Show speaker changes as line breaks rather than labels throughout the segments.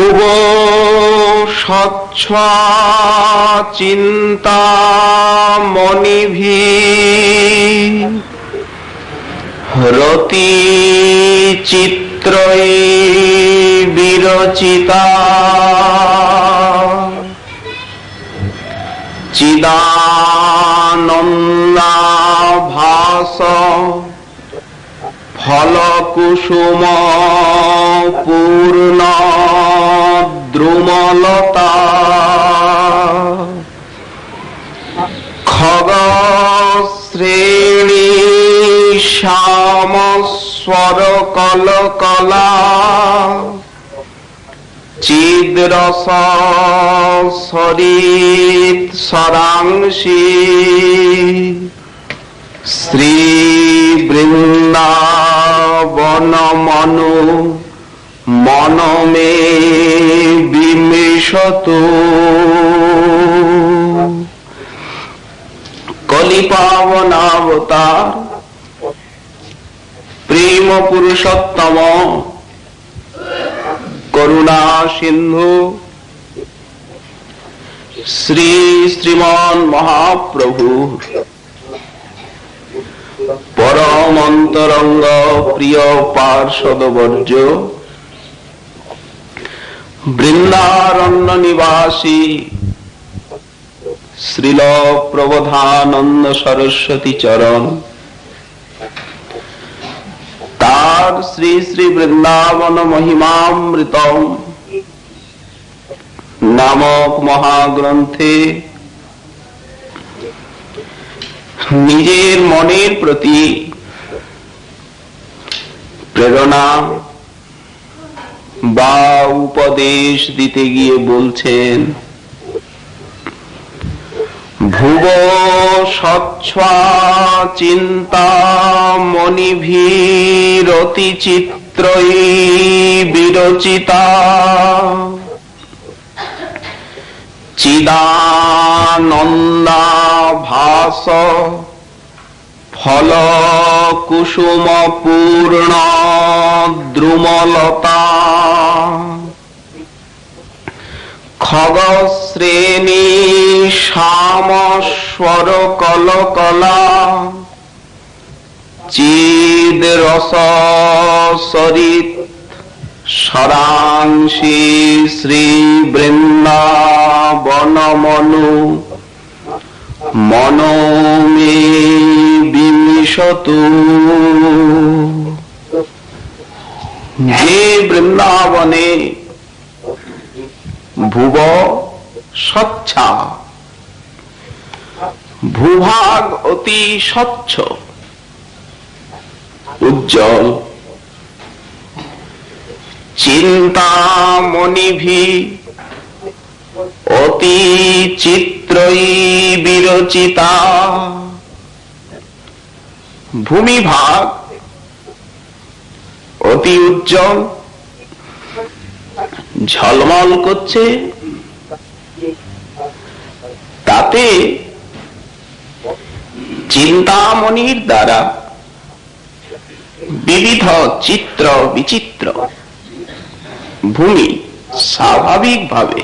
ভুব স্বচ্ছ চিন্তা মনিভি রতি চিত্রই বিরচিতা চিদানন্দাভাস ফলকুসুম পূর্ণ দ্রুমলতা খগ শ্রেণী শ্যামস্বর কলকলা চিদ্রস সরিত সরাংশী শ্রী বৃন্দাবন মনু মনমে বিমিশতু কলিপাবনাবতার প্রেম পুরুষোত্তম করুণা সিন্ধু শ্রী শ্রীমান মহাপ্রভু পরম অন্তরঙ্গ প্রিয় পার্ষদবর্য বৃন্দারণ্য নিবাসী শ্রীল প্রবোধানন্দ সরস্বতী চরণ তার শ্রী শ্রী বৃন্দাবন মহিমামৃতম নামক মহাগ্রন্থে নিজের মনের প্রতি প্রেরণা বা উপদেশ দিতে গিয়ে বলছেন, ভুব স্বচ্ছ চিন্তা মনিভীরতি চিত্রই বিরচিতা চিদানন্দাভাস ফল কুসুম পূর্ণ দ্রুমলতা খগ শ্রেণী শ্যামস্বর কলকলা চিদ রস সরিত সরাংশী শ্রী বৃন্দাবন মনু মনমে বিমিশতু। যে বৃন্দাবনে ভুব স্বচ্ছা, ভূভাগ অতি স্বচ্ছ উজ্জ্বল, চিন্তামণিভি অতি চিত্রই বিরচিতা, ভূমিভাগ অতি উজ্জ্বল, ঝলমল করছে, তাতে চিন্তামণির দ্বারা বিবিধ চিত্র বিচিত্র ভূমি স্বাভাবিকভাবে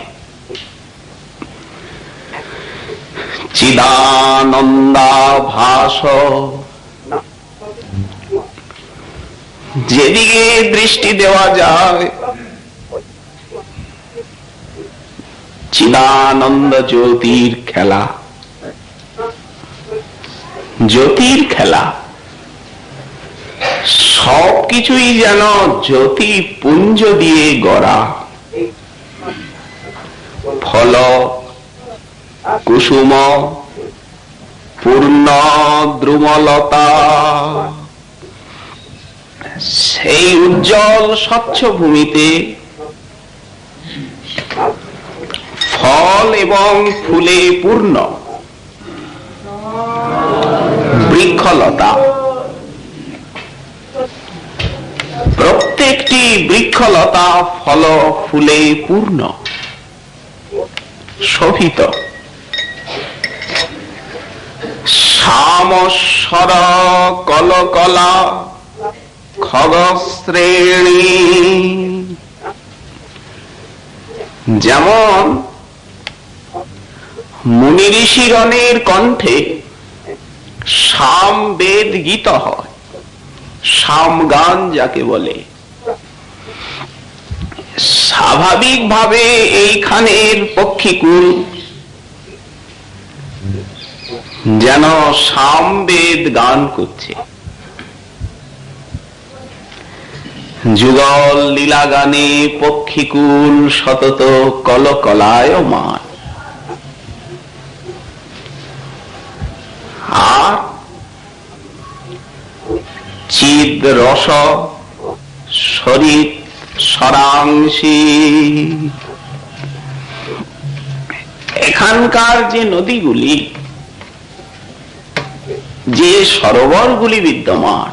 চিদানন্দাভাস, যেদিকে দৃষ্টি দেওয়া যায় চিদানন্দ জ্যোতির খেলা, জ্যোতির খেলা, সবকিছুই যেন জ্যোতি পুঞ্জ দিয়ে গড়া। ফল কুসুম পূর্ণ দ্রুমলতা, সেই উজ্জ্বল স্বচ্ছ ভূমিতে ফল এবং ফুলে পূর্ণ বৃক্ষলতা, প্রত্যেকটি বৃক্ষলতা ফল ফুলে পূর্ণ শোভিত, শ্যামস্বর কলকলা খগ শ্রেণী, যেমন মুনি ঋষিগণের কণ্ঠে সাম বেদ গীত হয়, সাম গান যাকে বলে, স্বাভাবিকভাবে এইখানের পক্ষীকুল যেন সামবেদ গান করছে। যুগল লীলা গানে পক্ষীকুল সতত কলকলায়মান। আর চিদ রস সরিত সরাংশী, এখানকার যে নদীগুলি, যে সরোবরগুলি বিদ্যমান,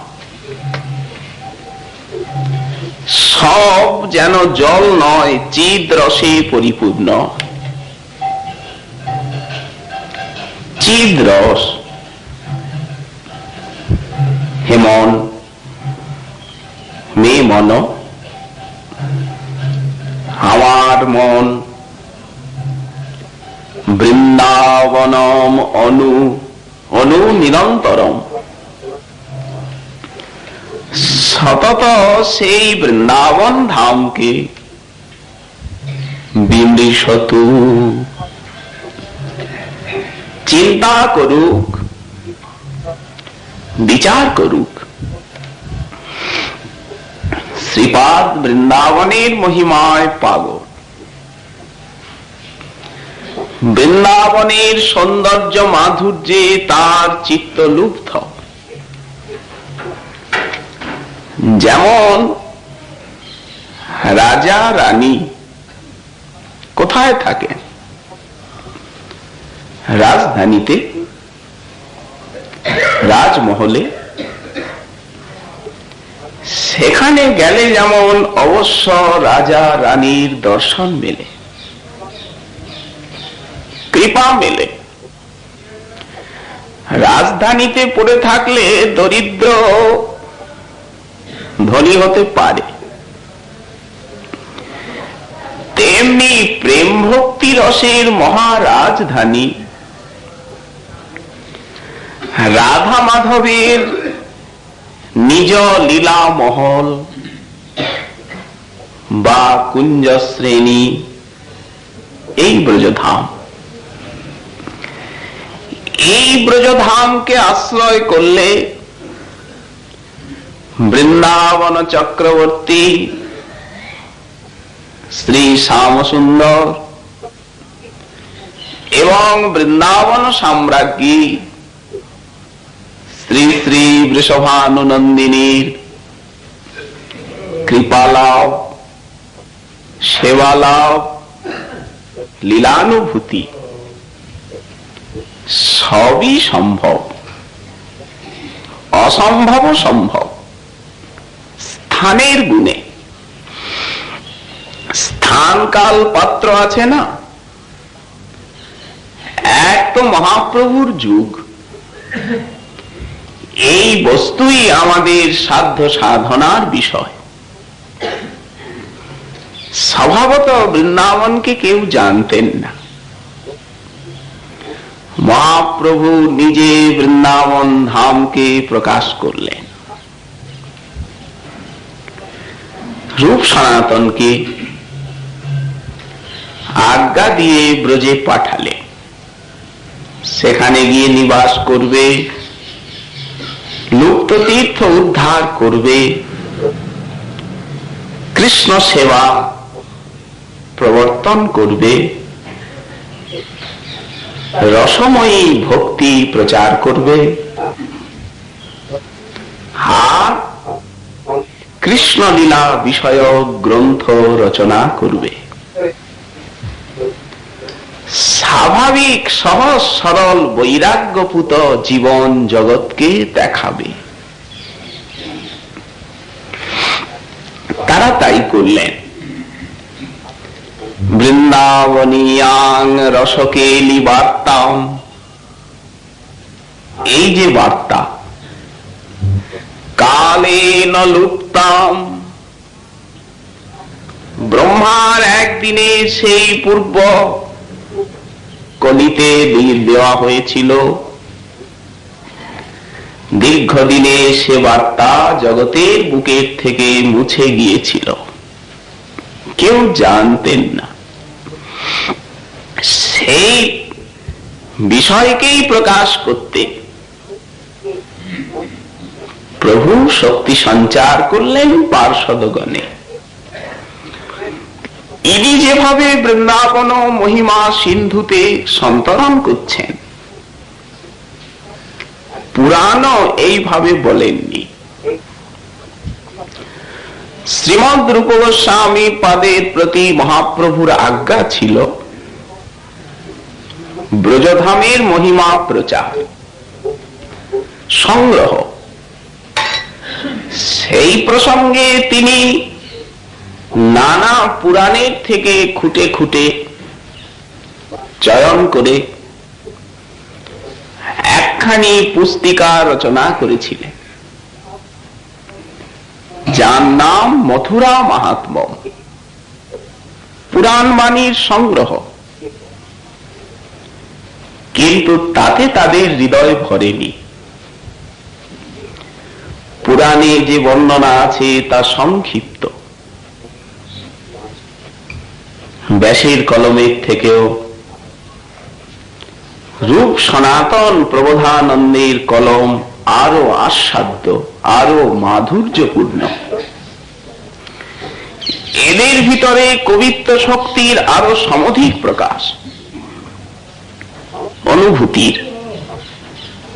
সব যেন জল নয়, চিদ রসে পরিপূর্ণ। চিদ রস, হেমন মে মন, আমার মন বৃন্দাবনম অনু অনু নিরন্তরম। সতত সেই বৃন্দাবন ধামকে বিমৃশতু, চিন্তা করুক, বিচার করুক। শ্রীপাদ বৃন্দাবনের মহিমায় পাগল, বৃন্দাবনের সৌন্দর্য মাধুর্যে তার চিত্ত লুব্ধ। যেমন রাজা রানী কোথায় থাকেন? রাজধানীতে, রাজমহলে। সেখানে গেলে যেমন অবশ্য রাজা রানীর দর্শন মেলে, কৃপা মেলে। রাজধানীতে পড়ে থাকলে দরিদ্র ধনী হতে পারে, তেমনি প্রেম ভক্তি রসের মহারাজধানী রাধা মাধবের নিজ লীলা মহল বা কুঞ্জ শ্রেণী, এই ব্রজধাম। এই ব্রজধামকে আশ্রয় করলে বৃন্দাবন চক্রবর্তী শ্রী শ্যামসুন্দর এবং বৃন্দাবন সাম্রাজ্ঞী শ্রী শ্রী বৃষভানুনন্দিনীর কৃপালাভ, সেবালাভ, লীলানুভূতি সবই সম্ভব। অসম্ভব সম্ভব স্থানের গুণে। স্থান কাল পাত্র আছে না, এক তো মহাপ্রভুর যুগ, এই বস্তুই আমাদের সাধ্য সাধনার বিষয়। স্বভাবত বৃন্দাবনকে কেউ জানতেন না। মহাপ্রভু নিজে বৃন্দাবন ধামকে প্রকাশ করলেন, রূপ সনাতনকে আজ্ঞা দিয়ে ব্রজে পাঠালে। সেখানে গিয়ে নিবাস করবে, লুপ্ত তীর্থ উদ্ধার করবে, কৃষ্ণ সেবা প্রবর্তন করবে, রসময়ী ভক্তি প্রচার করবে, আর কৃষ্ণ লীলা বিষয়ক গ্রন্থ রচনা করবে। স্বাভাবিক সহজ সরল বৈরাগ্যপুত জীবন জগৎকে দেখাবে। তারা তাই করলেন। বৃন্দাবনীয়াং রসকেলি বার্তাম, এই যে বার্তা, কালে ন লুপ্তাম, ব্রহ্মার একদিনে সেই পূর্ব কলিতে দেওয়া হয়েছিল, দীর্ঘদিনে সে বার্তা জগতের বুকের থেকে মুছে গিয়েছিল, কেউ জানতেন না। সেই বিষয়কেই প্রকাশ করতে প্রভু শক্তি সঞ্চার করলেন পার্ষদগণে। ইনি যেভাবে বৃন্দাবন মহিমা সিন্ধুতে সন্তরণ করছেন, পুরাণ এইভাবে বলেননি। শ্রীমদ রূপ গোস্বামী পাদের প্রতি মহাপ্রভুর আজ্ঞা ছিল ব্রজধামের মহিমা প্রচার সংগ্রহ। সেই প্রসঙ্গে তিনি নানা পুরাণের থেকে খুঁটে খুঁটে চয়ন করে একখানি পুস্তিকা রচনা করেছিলেন, যার নাম মথুরা মাহাত্ম্যম, পুরাণ বাণীর সংগ্রহ। কিন্তু তাতে তাদের হৃদয় ভরেনি। পুরাণে যে বর্ণনা আছে তা সংক্ষিপ্ত, ব্যাসের কলমের থেকেও রূপ সনাতন প্রবোধানন্দের কলম আরো আস্বাদ্য, আরো মাধুর্যপূর্ণ। এদের ভিতরে কবিত্ব শক্তির আরো সমধিক প্রকাশ, অনুভূতির।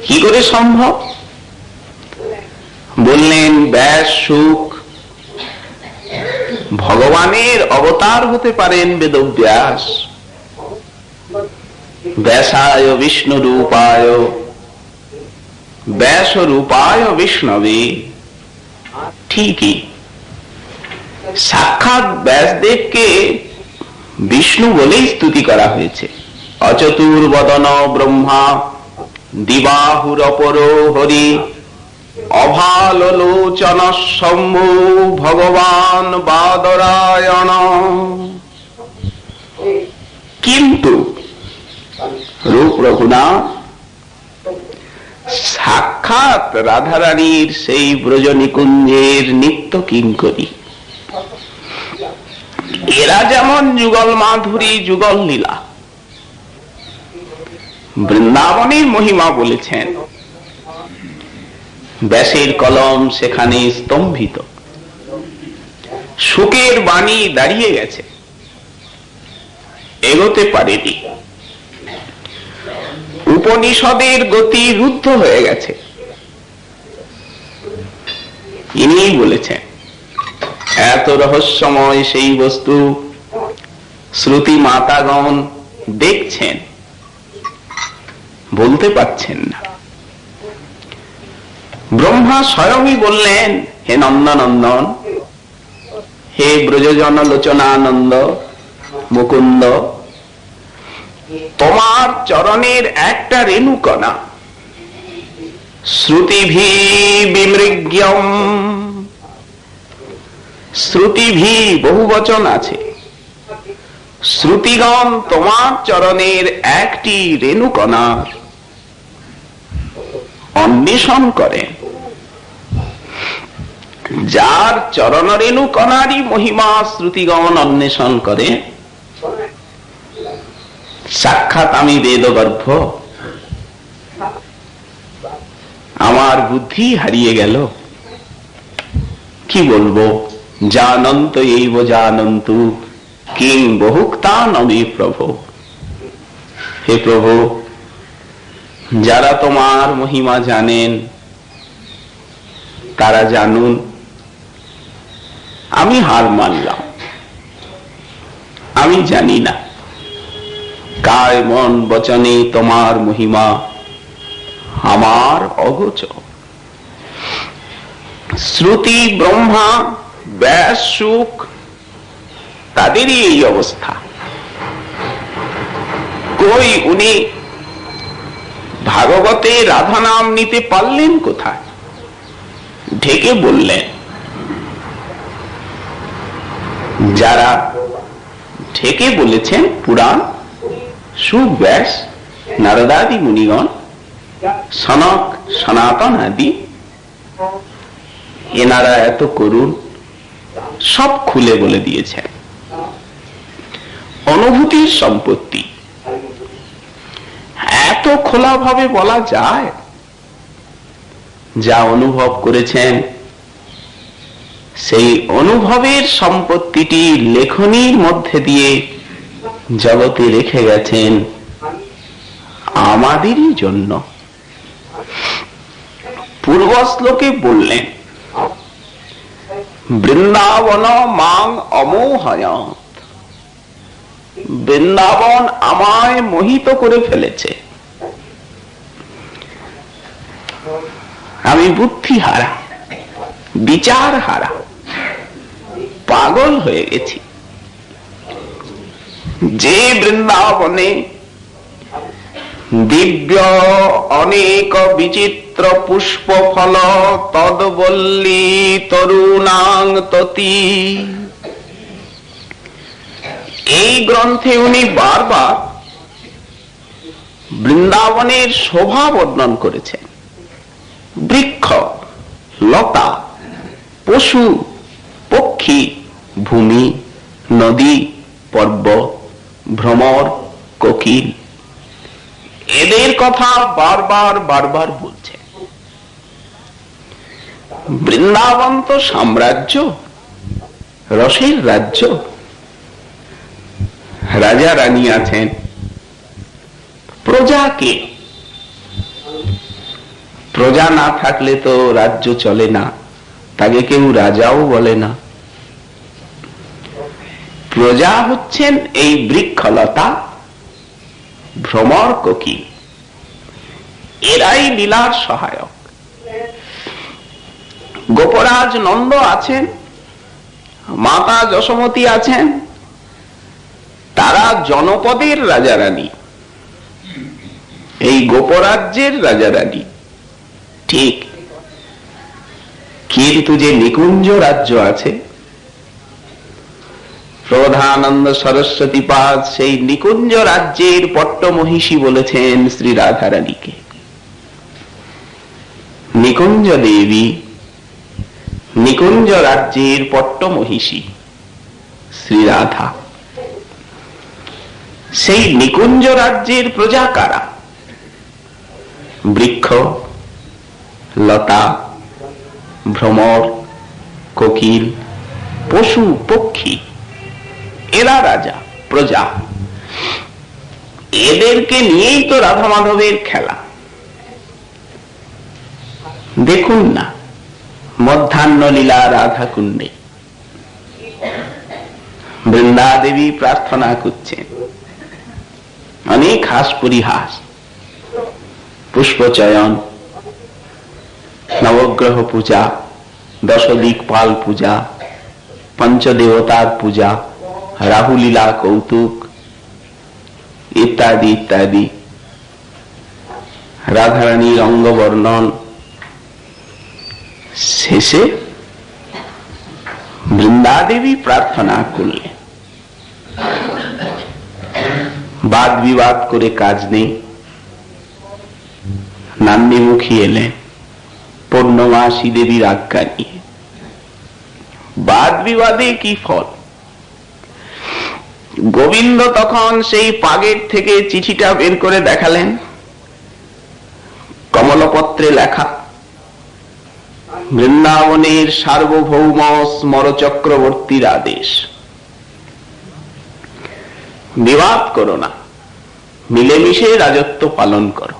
কি করে সম্ভব? বললেন ব্যাস সুখ ভগবানের অবতার হতে পারেন বেদব্যাস, ব্যাসায় বিষ্ণু রূপায় ব্যাস রূপায় বিষ্ণবে। ঠিকই, সাক্ষাৎ ব্যাসদেবকে বিষ্ণু বলেই স্তুতি করা হয়েছে। অচতুর্বদন ব্রহ্মা দিবাহুরপর হরি অভালোচন শম্ভু ভগবান বাদরায়ণ। কিন্তু রূপ রঘুনাথ সাক্ষাৎ রাধারানীর সেই ব্রজনিকুঞ্জের নিত্য কিঙ্করী। এরা যেমন যুগল মাধুরী, যুগল লীলা, বৃন্দাবনের মহিমা বলেছেন। ব্যাসের কলম সেখানে স্তম্ভিত, সুখের বাণী দাঁড়িয়ে গেছে, এগোতে পারেনি। উপনিষদের গতি রুদ্ধ হয়ে গেছে। ইনি বলেছেন, এত রহস্যময় সেই বস্তু শ্রুতি মাতাগণ দেখছেন, বলতে পারছেন না। ব্রহ্মা স্বয়ংই বললেন, হে নন্দনন্দন, হে ব্রজজন লোচনানন্দ মুকুন্দ, তোমার চরণের একটা রেণুকণা শ্রুতিভি বিমৃগ্যম। শ্রুতিভি বহু বচন আছে। শ্রুতিগণ তোমার চরণের একটি রেণুকণার অন্বেষণ করে। যার চরণ রেণুকণারই মহিমা শ্রুতিগণ অন্বেষণ করে, সাক্ষাৎ আমি বেদগর্ভ, আমার বুদ্ধি হারিয়ে গেল। কি বলবো? জানন্ত এইব জানন্তু কিং বহুক্তা নমে প্রভু। হে প্রভু, যারা তোমার মহিমা জানেন তারা জানুন, আমি হার মানলাম, আমি জানি না। কায় মন বচনে তোমার মহিমা আমার অগোচর। শ্রুতি ব্রহ্মা ব্যাস সুখ তাদেরই এই অবস্থা। কই উনি ভাগবতে রাধা নাম নিতে পারলেন কোথায়? ঢেকে বললেন। যারা ঢেকে বলেছেন পুরাণ, সুখ ব্যাস, নারদাদি মুনিগণ, সনক সনাতন আদি, এনারা এত করুণ, সব খুলে বলে দিয়েছেন। অনুভূতির সম্পত্তি এত খোলাভাবে বলা যায়, যা অনুভব করেছেন সেই অনুভবের সম্পত্তিটি লেখনীর মধ্যে দিয়ে জগতে রেখে গেছেন আমাদেরই জন্য। পূর্ব শ্লোকে বললেন, বৃন্দাবন মাং অমোহয়ৎ, বৃন্দাবন আমায় মোহিত করে ফেলেছে, আমি বুদ্ধি হারা, বিচার হারা, পাগল হয়ে গেছি। যে বৃন্দাবনে দিব্য অনেক বিচিত্র পুষ্প ফল তদবল্লী তরুণাং ততি, এই গ্রন্থে উনি বারবার বৃন্দাবনের শোভা বর্ণন করেছেন। বৃক্ষ, লতা, পশু, পক্ষী, ভূমি, নদী, পর্বত, ভ্রমর, কোকিল, এদের কথা বারবার বারবার বলছে। বৃন্দাবন তো সাম্রাজ্য, রসের রাজ্য, রাজা রানী আছেন, প্রজাকে, প্রজা না থাকলে তো রাজ্য চলে না, তাকে কেউ রাজাও বলে না। প্রজা হচ্ছেন এই বৃক্ষলতা, ভ্রমর, কোকিল, এরাই লীলার সহায়ক। গোপরাজ নন্দ আছেন, মাতা যশোমতী আছেন, তারা জনপদের রাজা রানী, এই গোপরাজ্যের রাজা রানী। ঠিক, কিন্তু যে নিকুঞ্জ রাজ্য আছে, প্রধানন্দ সরস্বতী পাদ সেই নিকুঞ্জ রাজ্যের পট্টমহিষী বলেছেন শ্রী রাধা রানীকে। নিকুঞ্জ দেবী নিকুঞ্জ রাজ্যের পট্টমহিষী শ্রী রাধা। সেই নিকুঞ্জ রাজ্যের প্রজা কারা? বৃক্ষ, লতা, ভ্রমর, কোকিল, পশু, পক্ষী, এরা রাজা, প্রজা। এদেরকে নিয়েই তো রাধা মাধবের খেলা। দেখুন না, মধ্যাহ্ন লীলা রাধা কুণ্ডে বৃন্দা দেবী প্রার্থনা করছেন, অনেক হাস পরিহাস, পুষ্পচয়ন, নবগ্রহ পূজা, দশদিকপাল পূজা, পঞ্চদেবতার পূজা, রাহুলীলা কৌতুক ইত্যাদি ইত্যাদি, রাধারানীর অঙ্গ বর্ণন। শেষে বৃন্দাদেবী প্রার্থনা করলেন, বাদ বিবাদ করে কাজ নেই। নান্দিমুখী এলেন পূর্ণমাসী দেবীর আজ্ঞা নিয়ে। বাদ বিবাদে কি ফল? গোবিন্দ তখন সেই পাগের থেকে চিঠিটা বের করে দেখালেন, কমলপত্রে লেখা, বৃন্দাবনের সার্বভৌম স্মর চক্রবর্তীর আদেশ, বিবাদ করো না, মিলেমিশে রাজত্ব পালন করো।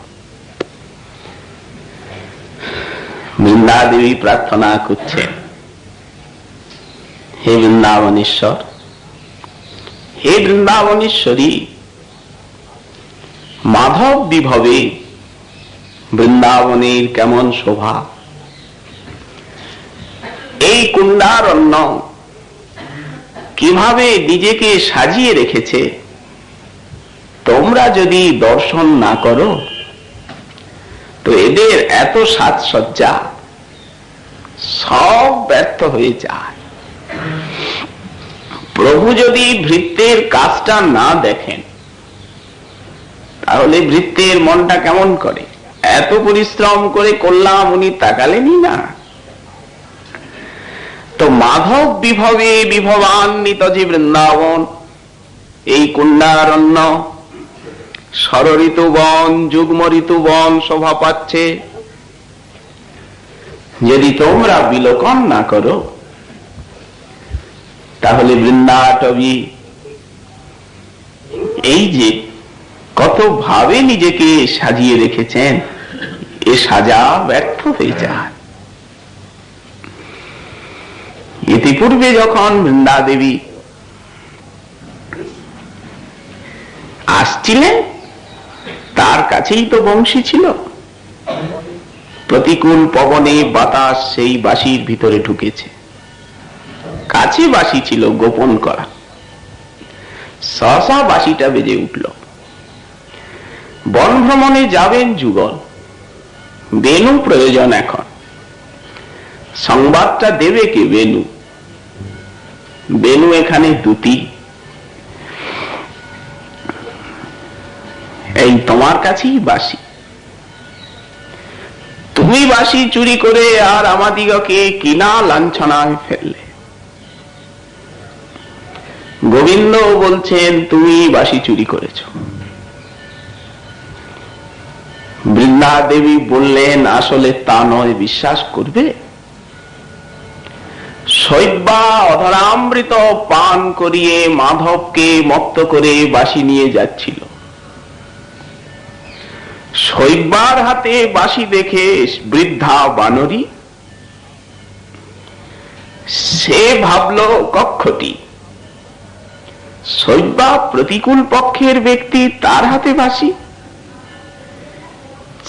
বৃন্দা দেবী প্রার্থনা করছেন, হে বৃন্দাবনেশ্বর, হে বৃন্দাবনেশ্বরী, মাধব বিভবে বৃন্দাবনের কেমন শোভা, এই কুণ্ডারণ্য কিভাবে নিজেকে সাজিয়ে রেখেছে, তোমরা যদি দর্শন না করো তো এদের এত সাজসজ্জা সব ব্যর্থ হয়ে যায়। প্রভু যদি ভৃত্যের কাজটা না দেখেন তাহলে ভৃত্যের মনটা কেমন করে? এত পরিশ্রম করে করলাম, উনি তাকালেনই না। তো মাধব বিভবে বিভবান্বিত যে বৃন্দাবন, এই কুণ্ডারণ্য ষড়ঋতু বন, যুগ্ম ঋতু বন শোভা পাচ্ছে। যদি তোমরা বিলোকন না করো তাহলে বৃন্দাটবী এই যে কত ভাবে নিজেকে সাজিয়ে রেখেছেন, এ সাজা ব্যর্থ হয়ে যায়। ইতিপূর্বে যখন বৃন্দা দেবী আসছিলেন তার কাছেই তো বংশী ছিল। প্রতিকূল পবনে বাতাস সেই বাঁশির ভিতরে ঢুকেছে। কাছে বাঁশি ছিল গোপন করা, সহসা বাঁশিটা বেজে উঠল। বন ভ্রমণে যাবেন যুগল, বেনু প্রয়োজন। এখন সংবাদটা দেবে কে? বেনু। বেনু এখানে দুটি। এই তোমার কাছেই বাঁশি, তুমি বাঁশি চুরি করে আর আমাদিগকে কিনা লাঞ্ছনায় ফেললে। গোবিন্দ বলছেন তুমি বাঁশি চুরি করেছ। বৃন্দা দেবী বললেন আসলে তা নয়, বিশ্বাস করবে। শৈব্যা অধরামৃত পান করিয়ে মাধবকে মত্ত করে বাঁশি নিয়ে যাচ্ছিল। শৈব্যার হাতে বাঁশি দেখে বৃদ্ধা বানরী সে ভাবল কক্ষটি। শৈব্যা প্রতিকূল পক্ষের ব্যক্তি, তার হাতে বাঁশি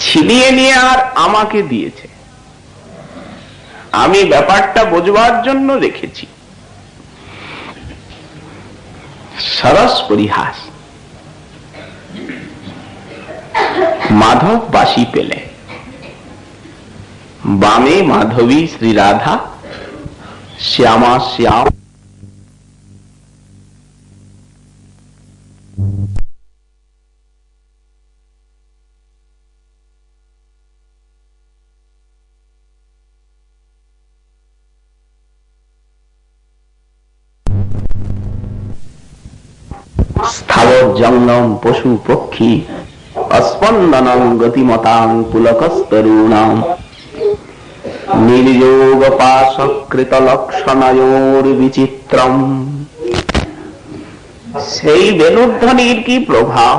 ছিনিয়ে নিয়ে আর আমাকে দিয়েছে। আমি ব্যাপারটা বোঝবার জন্য রেখেছি। সরস পরিহাস। মাধব বাঁশি পেলে, বামে মাধবী শ্রী রাধা, শ্যামা শ্যাম। স্থাবর জঙ্গম পশু পক্ষী অস্পন্দনং গতিমতাং পুলকস্তরূণাম নির্যোগ পাশকৃত লক্ষণয়োর বিচিত্রম। সেই বেণুধ্বনির কি প্রভাব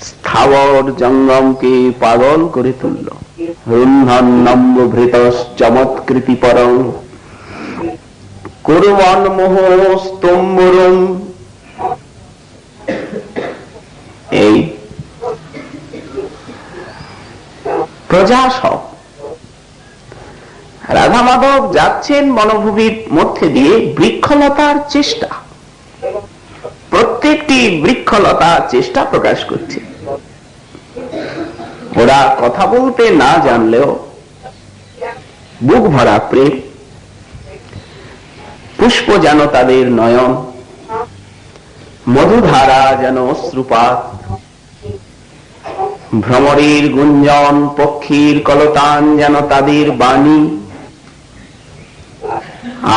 স্থাবর জঙ্গমকে পাগল করে তুলল। রুন্ধন্নম্বভৃত চমৎকৃতি পরং কুর্বন মোহ স্তম্বরং। এই প্রজা সব রাধা মাধব যাচ্ছেন বনভূমির মধ্যে দিয়ে। বৃক্ষলতার চেষ্টা, প্রত্যেকটি বৃক্ষলতার চেষ্টা প্রকাশ করছে। ওরা কথা বলতে না জানলেও বুক ভরা প্রেম। পুষ্প যেন তাদের নয়ন, মধুধারা যেন অশ্রুপাত, ভ্রমরের গুঞ্জন, পক্ষীর কলতান যেন তাদের বাণী,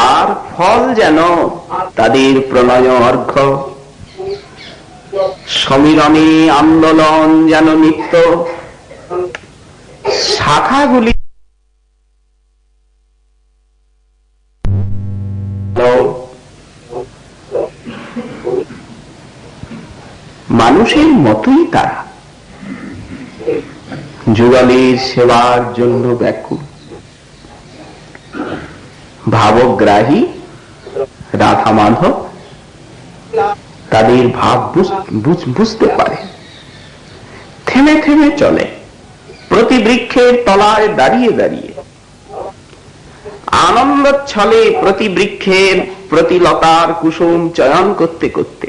আর ফল যেন তাদের প্রণয় অর্ঘ্য। সমীরণে আন্দোলন যেন নিত্য। শাখাগুলি মানুষের মতোই তারা যুগলের সেবার জন্য ব্যাকুল। ভাবগ্রাহী রাধা মাধব তাদের ভাব বুঝতে পারে। থেমে থেমে চলে, প্রতি বৃক্ষের তলায় দাঁড়িয়ে দাঁড়িয়ে আনন্দ ছলে প্রতি বৃক্ষের প্রতি লতার কুসুম চয়ন করতে করতে,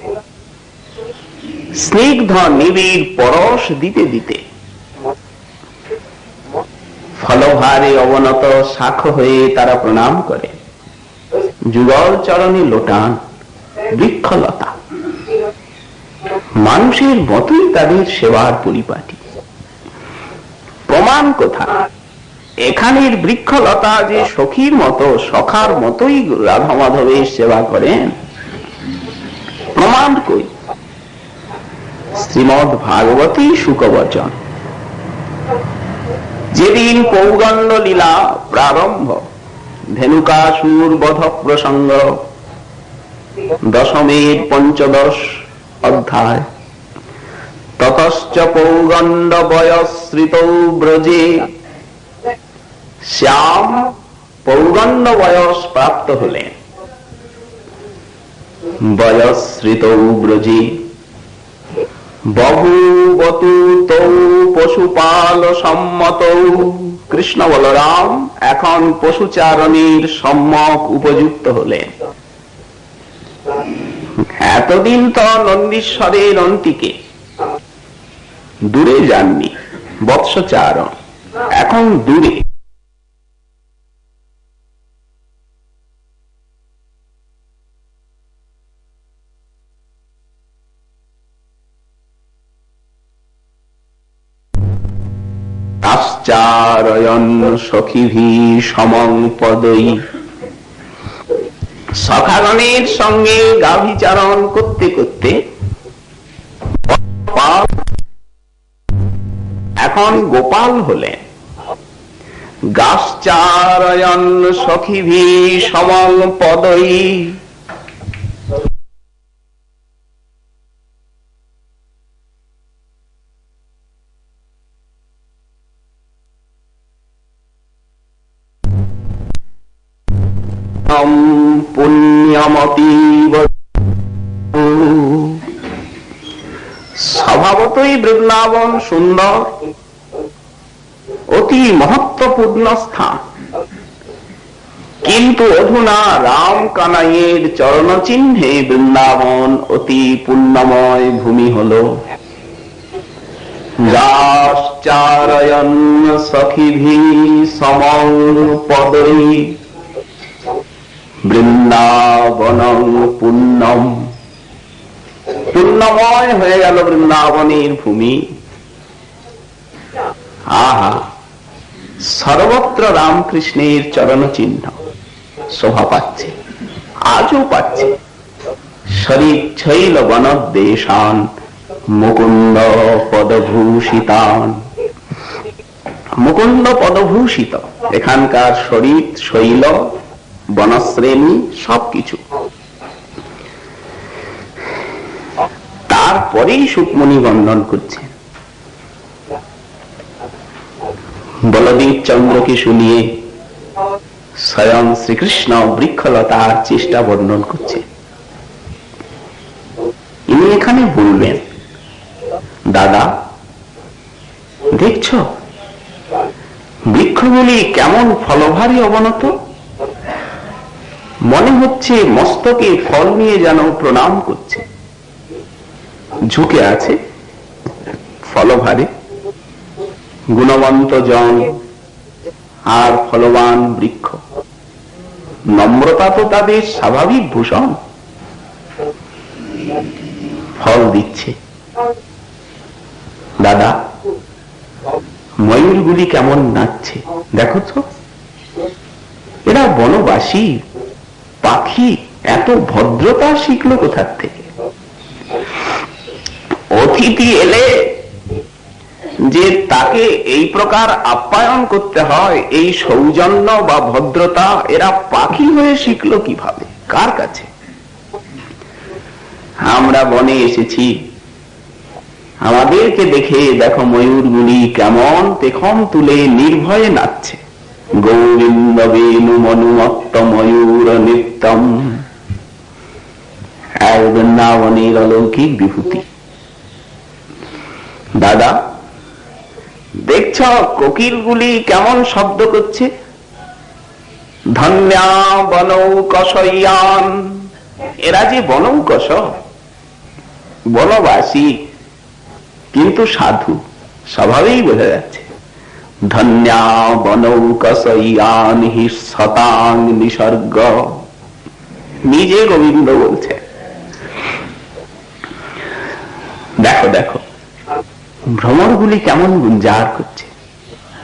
স্নিগ্ধ নিবিড় পরশ দিতে দিতে, ফলভারে অবনত শাখ হয়ে তারা প্রণাম করে। যুগল চরণে লোটান বৃক্ষলতা, মানুষের মতোই তাদের সেবার পরিপাটি। প্রমাণ কোথায়? এখানের বৃক্ষলতা যে সখীর মতো, সখার মতোই রাধা মাধবের সেবা করেন, প্রমাণ কই? শ্রীমদ্ ভাগবতী শুকবচন, যেদিন পৌগণ্ড লীলা প্রারম্ভ, ধেনুকাসুর বধ প্রসঙ্গ, দশমের পঞ্চদশ অধ্যায়। ততশ্চ পৌগণ্ড বয়শ্রিত ব্রজে, শ্যাম পৌগণ্ড বয়স প্রাপ্ত হলেন। বয়শ্রিত ব্রজে বহুবতু তৌ পশুপাল সম্মত। কৃষ্ণ বলরাম এখন পশুচারণের সম্যক উপযুক্ত হলেন। এতদিন তো নন্দীশ্বরের অন্তিকে দূরে যাননি বৎসচারণ, এখন দূরে। আশ্চারয়ন সখীভি সমং পদৈ, সখাগণের সঙ্গে গাভীচারণ করতে করতে এখন গোপাল হলেন। গাশ্চারয়ন সখীভি সমং পদৈ, পুণ্যমতীব। স্বভাবতই বৃন্দাবন সুন্দর, অতি মহত্বপূর্ণ স্থান, কিন্তু অধুনা রাম কানাইয়ের চরণ চিহ্নে বৃন্দাবন অতি পুণ্যময় ভূমি হল। গাশ্চারয়ন সখীভি সমং পদৈ, বৃন্দাবনং পুণ্যম। পুণ্যময় হয়ে গেল বৃন্দাবনের ভূমি। আহা, সর্বত্র রামকৃষ্ণের চরণ চিহ্ন শোভা পাচ্ছে, আজও পাচ্ছে। শরীচ্ছৈল বনদ্দেশান মুকুন্দ পদভূষিতান। মুকুন্দ পদভূষিত, এখানকার শরীর শৈল বনশ্রেণী সবকিছু। তারপরেই সুকমণি বন্দন করছে। বলদেব চন্দ্রকে শুনিয়ে স্বয়ং শ্রীকৃষ্ণ বৃক্ষলতার চেষ্টা বর্ণন করছে। ইনি এখানে বলবেন, দাদা দেখছ বৃক্ষগুলি কেমন ফলভারী অবনত, মনে হচ্ছে মস্তকে ফল নিয়ে যেন প্রণাম করছে। ঝুঁকে আছে ফলভারে, গুণবন্ত জন আর ফলবান বৃক্ষ। নম্রতা তো তাদের স্বাভাবিক ভূষণ, ফল দিচ্ছে। দাদা ময়ূরগুলি কেমন নাচছে দেখো তো, এরা বনবাসী পাখি, এত ভদ্রতা শিখলো কোথার থেকে? অতিথি এলে যে তাকে এই প্রকার আপ্যায়ন করতে হয়, এই সৌজন্য বা ভদ্রতা এরা পাখি হয়ে শিখলো কিভাবে, কার কাছে? আমরা বনে এসেছি, আমাদেরকে দেখে দেখো ময়ূরগুলি কেমন পেখম তুলে নির্ভয়ে নাচছে। গৌরিন্দ বেণু মনুমত্ত ময়ূর নিত্যম, এক বৃন্দাবনের অলৌকিক বিভূতি। দাদা দেখছ কোকিলগুলি কেমন শব্দ করছে? ধন্যা বনৌকশয়ান, এরা যে বনৌকশ, বনবাসী কিন্তু সাধু, স্বভাবেই বোঝা যাচ্ছে। ধন্যা বনৌকশয়ান হি শতাং নিসর্গ, নিজে গোবিন্দ বলছে। দেখো দেখো ভ্রমরগুলি কেমন গুঞ্জার করছে,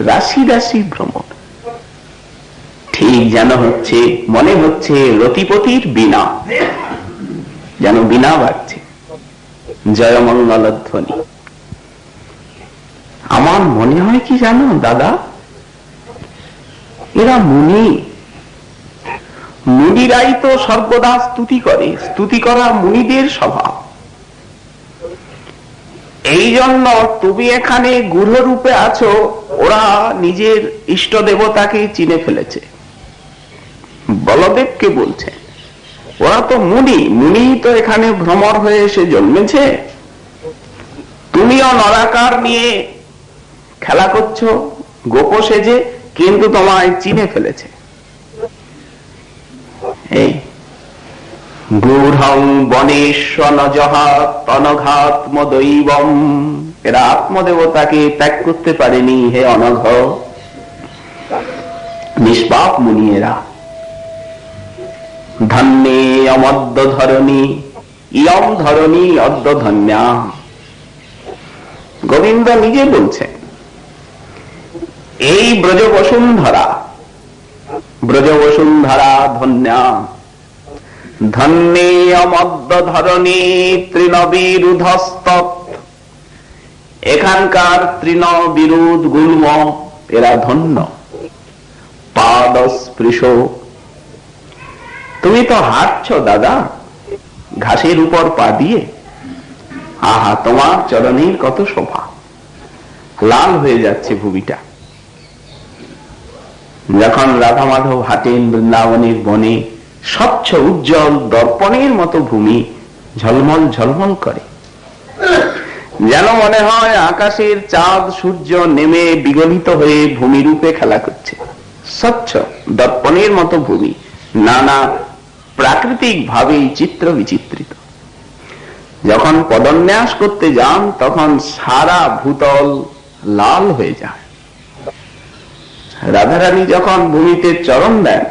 রাশি রাশি ভ্রমর, ঠিক যেন হচ্ছে, মনে হচ্ছে রতিপতির বীণা, যেন বীণা বাজছে, জয়মঙ্গল ধ্বনি। আমার মনে হয় কি জানো দাদা, এরা মুনি, মুনিরাই তো সর্বদা স্তুতি করে, স্তুতি করা মুনিদের স্বভাব। এই জন্য তুমি এখানে গূঢ় রূপে আছো, ওরা নিজের ইষ্ট দেবতাকে চিনে ফেলেছে। বলদেবকে বলছে ওরা তো মুনি, মুনি তো এখানে ভ্রমর হয়ে এসে জন্মেছে, তুমিও নরাকার নিয়ে খেলা করছো গোপ সেজে, কিন্তু তোমায় চিনে ফেলেছে। এই গূঢ়ং বনেশ্বনজহাত অনঘাত্মদৈবম, এরা আত্মদেবতাকে ত্যাগ করতে পারেনি হে অনঘ, নিষ্পাপ মুনি এরা। ধন্যে অমদ্য ধরণী ইয়ম ধরণী অদ্য ধন্যা, গোবিন্দ নিজে বলছে এই ব্রজবসুন্ধরা, ব্রজবসুন্ধরা ধন্যা। ধন্যে অমদ্য ধরণী তৃণবিরুধস্ত, এখানকার তৃণ বিরুধ গুল্ম এরা ধন্য। পাদস্পৃশ, তুমি তো হাঁটছো দাদা ঘাসের উপর পা দিয়ে, আহা তোমার চরণের কত শোভা, লাল হয়ে যাচ্ছে ভূমিটা। যখন রাধা মাধব হাঁটেন বৃন্দাবনের বনে, স্বচ্ছ উজ্জ্বল দর্পণের মতো ভূমি ঝলমল ঝলমল করে, যেন মনে হয় আকাশের চাঁদ সূর্য নেমে বিগলিত হয়ে ভূমি রূপে খেলা করছে। স্বচ্ছ দর্পণের মতো ভূমি, নানা প্রাকৃতিক ভাবেই চিত্র বিচিত্রিত। যখন পদন্যাস করতে যান তখন সারা ভূতল লাল হয়ে যায়। রাধারানী যখন ভূমিতে চরণ দেন,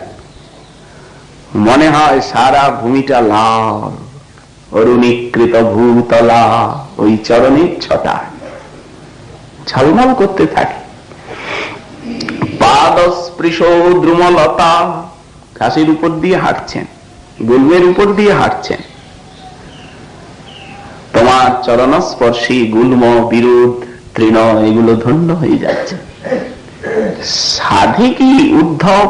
মনে হয় সারা ভূমিটা লাল, অরুণীকৃত ভূতলা ওই চরণের ছটায় ঝলমল করতে থাকে। পাদস্পৃশ দ্রুমলতা, ঘাসের উপর দিয়ে হাঁটছেন, গুল্মের উপর দিয়ে হাঁটছেন, তোমার চরণস্পর্শী গুল্ম বিরুধ তৃণ এগুলো ধন্য হয়ে যাচ্ছে। সাধে কি উদ্ধব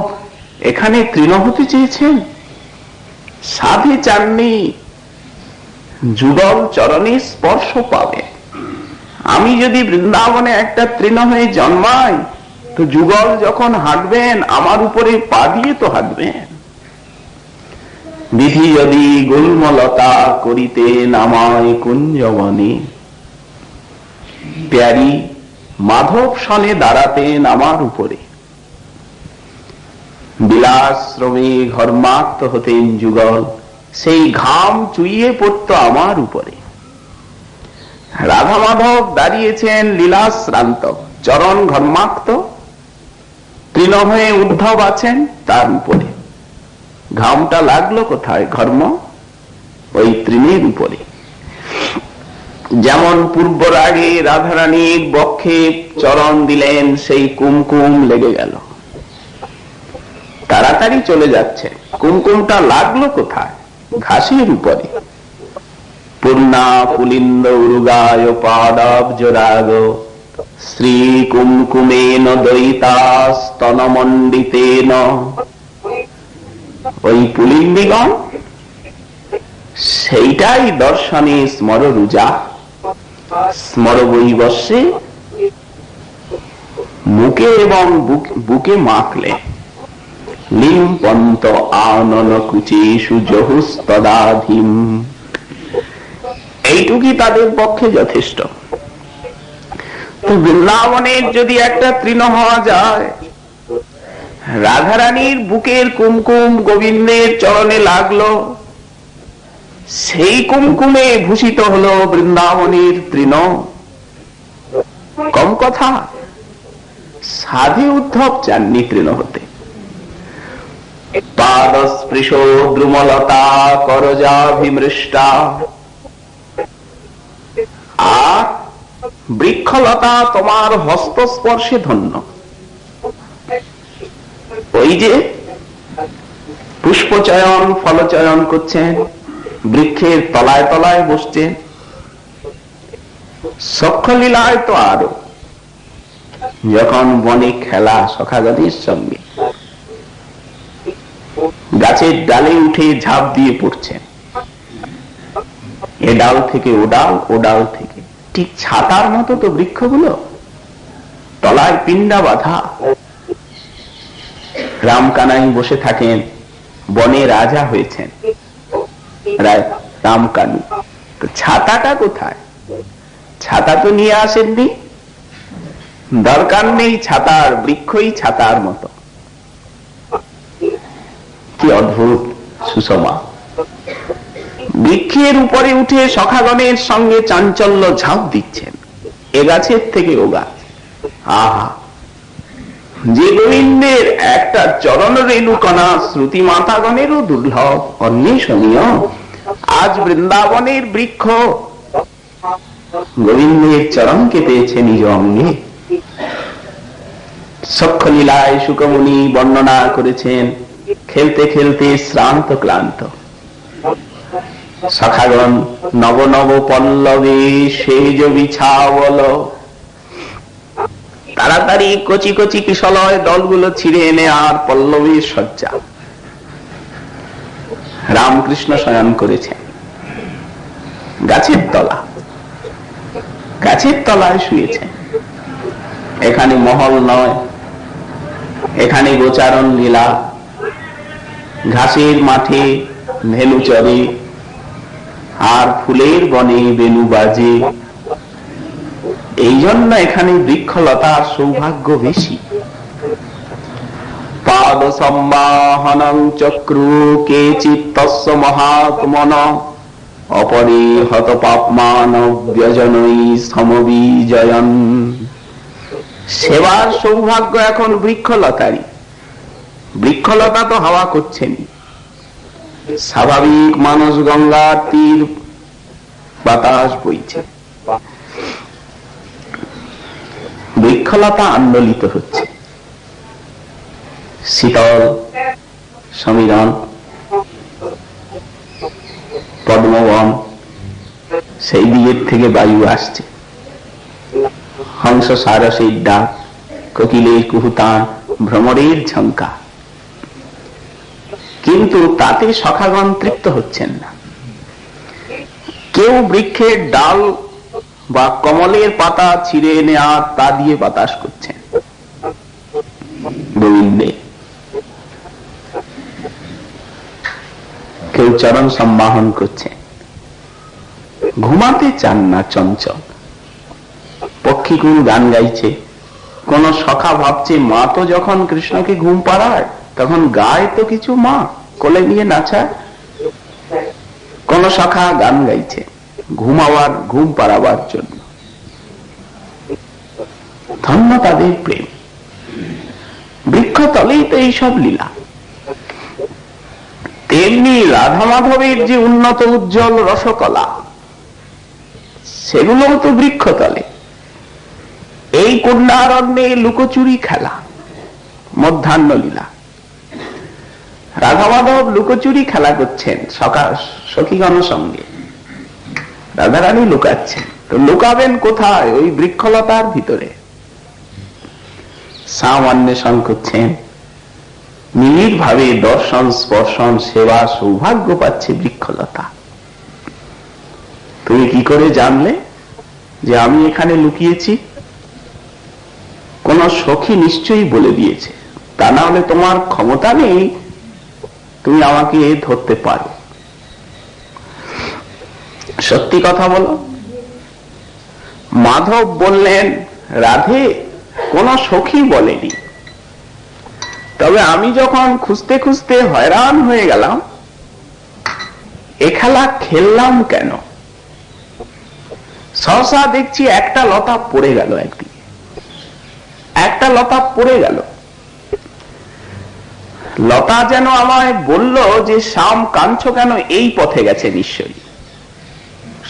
এখানে তৃণ হতে চেয়েছেন? সাধে চাননি যুগল চরণে স্পর্শ পাবে। আমি যদি বৃন্দাবনে একটা তৃণ হয়ে জন্মাই, তো যুগল যখন হাঁটবেন আমার উপরে পা দিয়ে তো হাঁটবেন। বিধি যদি গুল্মলতা করিতেন আমায় কুঞ্জবনে, প্যারি মাধব সনে দাঁড়াতেন আমার উপরে। বিলাশ্রমে ঘর্মাক্ত হতেন যুগল, সেই ঘাম চুইয়ে পড়তো আমার উপরে। রাধা মাধব দাঁড়িয়েছেন লীলাশ্রান্ত, চরণ ঘর্মাক্ত, তৃণ হয়ে উদ্ধব আছেন তার উপরে। ঘামটা লাগলো কোথায়? ঘর্ম ওই তৃণের উপরে। যেমন পূর্বরাগে রাধারানীর বক্ষে চরণ দিলেন, সেই কুমকুম লেগে গেল, তাড়াতাড়ি চলে যাচ্ছে। কুমকুমটা লাগলো কোথায়? ঘাসের উপরে। পূর্ণা পুলিন্দ উরুগায় পাদাবজরাগ শ্রী কুমকুমেন দয়িতাস্তনমণ্ডিতেন। ওই পুলিন্দিগণ সেইটাই দর্শনে স্মর রুজা, স্মর বৈবস্যে মুখে এবং বুকে মাখলে। লিম্পন্ত আনন কুচেষু জহুস্তদাধিম, এইটুকুই তাদের পক্ষে যথেষ্ট। তো বৃন্দাবনের যদি একটা তৃণ হওয়া যায়, রাধারানীর বুকের কুমকুম গোবিন্দের চরণে লাগলো, সেই কুমকুমে ভূষিত হলো বৃন্দাবনের তৃণ। কম কথা, সাধে উদ্ধব চাননি তৃণ হতে। পাদস্পৃশ দ্রুমলতা করজাভিমৃষ্টা, আর বৃক্ষলতা তোমার হস্তস্পর্শে ধন্য। ওই যে পুষ্পচয়ন ফলচয়ন করছেন, বৃক্ষের তলায় তলায় বসছেন, সখ্যলীলায় তো আরো, যখন বনে খেলা সখাগণের সঙ্গে গাছের ডালে উঠে ঝাঁপ দিয়ে পড়ছেন, এ ডাল থেকে ও ডাল, ও ডাল থেকে, ঠিক ছাতার মতো তো বৃক্ষগুলো, তলায় পিণ্ডা বাঁধা। রামকানাই বসে থাকেন, বনে রাজা হয়েছেন রামকানু, তো ছাতাটা কোথায়? ছাতা তো নিয়ে আসেননি, দরকার নেই ছাতার, বৃক্ষই ছাতার মতো। কি অদ্ভুত সুষমা! বৃক্ষের উপরে উঠে সখাগণের সঙ্গে চাঞ্চল্য ঝাঁপ দিচ্ছেন, এ গাছের থেকে ও গাছ। আহা, যে গোবিন্দের একটা চরণ রেণুকণা শ্রুতি মাতাগণেরও দুর্লভ, অন্বেষণীয়। আজ বৃন্দাবনের বৃক্ষ গোবিন্দের চরণকে পেয়েছে নিজ অঙ্গে। সখ্যলীলায় শুকমুনি বর্ণনা করেছেন, খেলতে খেলতে শ্রান্ত ক্লান্ত সখাগণ নব নব পল্লবে সেজ বিছাবল, তাড়াতাড়ি কচি কচি কিশলয় দলগুলো ছিঁড়ে এনে আর পল্লবীর সজ্জা। রামকৃষ্ণ শয়ন করেছেন গাছের তলা, গাছের তলায় শুয়েছেন। এখানে মহল নয়, এখানে গোচারণ লীলা, ঘাসের মাঠে ভেনু চড়ে আর ফুলের বনে বেনু বাজে। এই জন্য এখানে বৃক্ষলতার সৌভাগ্য বেশি। পাদ সম্বাহনং চক্রু কেচিৎ তস্য মহাত্মন, অপরে হত পাপমান ব্যজনৈ সমবিজয়ন। সেবার সৌভাগ্য এখন বৃক্ষলতারই। বৃক্ষলতা তো হাওয়া করছেনি, স্বাভাবিক মানস গঙ্গার তীর বাতাস বইছে, বৃক্ষলতা আন্দোলিত হচ্ছে। শীতল সমীরণ, পদ্মবন, সেই দিকের থেকে বায়ু আসছে, হংস সারসের ডাক, কোকিলের কুহুতান, ভ্রমরের ঝঙ্কা। কিন্তু তাতে সখাগণ তৃপ্ত হচ্ছেন না। কেউ বৃক্ষের ডাল বা কমলের পাতা ছিঁড়ে এনে আর তা দিয়ে বাতাস করছেন গোবিন্দে। কেউ চরণ সম্বাহন করছে, ঘুমাতে চান না চঞ্চল। পক্ষীকুল গান গাইছে, কোন সখা ভাবছে মা তো যখন কৃষ্ণকে ঘুম পাড়ায় তখন গায় তো কিছু, মা কোলে নিয়ে নাচায়। কোন সখা গান গাইছে ঘুমাবার, ঘুম পাড়াবার জন্য। ধন্য তাদের প্রেম। বৃক্ষ তলেই তো এইসব লীলা। তেমনি রাধা মাধবের যে উন্নত উজ্জ্বল রসকলা, সেগুলোও তো বৃক্ষতলে। এই কুণ্ডারণ্যে লুকোচুরি খেলা, মধ্যাহ্ন লীলা। রাধা মাধব লুকোচুরি খেলা করছেন সখীগণ সঙ্গে, রাধারানী লুকাচ্ছেন। তো লুকাবেন কোথায়? ওই বৃক্ষলতার ভিতরে। সামান্বেষণ করছেন, নিবিড় ভাবে দর্শন স্পর্শন সেবা সৌভাগ্য পাচ্ছে বৃক্ষলতা। তুমি কি করে জানলে যে আমি এখানে লুকিয়েছি? কোন সখী নিশ্চয়ই বলে দিয়েছে, তা না হলে তোমার ক্ষমতা নেই তুমি আমাকে ধরতে পারো। সত্যি কথা বলো। মাধব বললেন রাধে, কোন সখী বলেনি, তবে আমি যখন খুঁজতে খুঁজতে হয়রান হয়ে গেলাম, এ খেলা খেললাম কেন? সহসা দেখছি একটা লতা পড়ে গেল, একদিকে একটা লতা পড়ে গেল। লতা যেন আমায় বলল যে শ্যাম কাঁদছ কেন, এই পথে গেছে নিশ্চয়ই।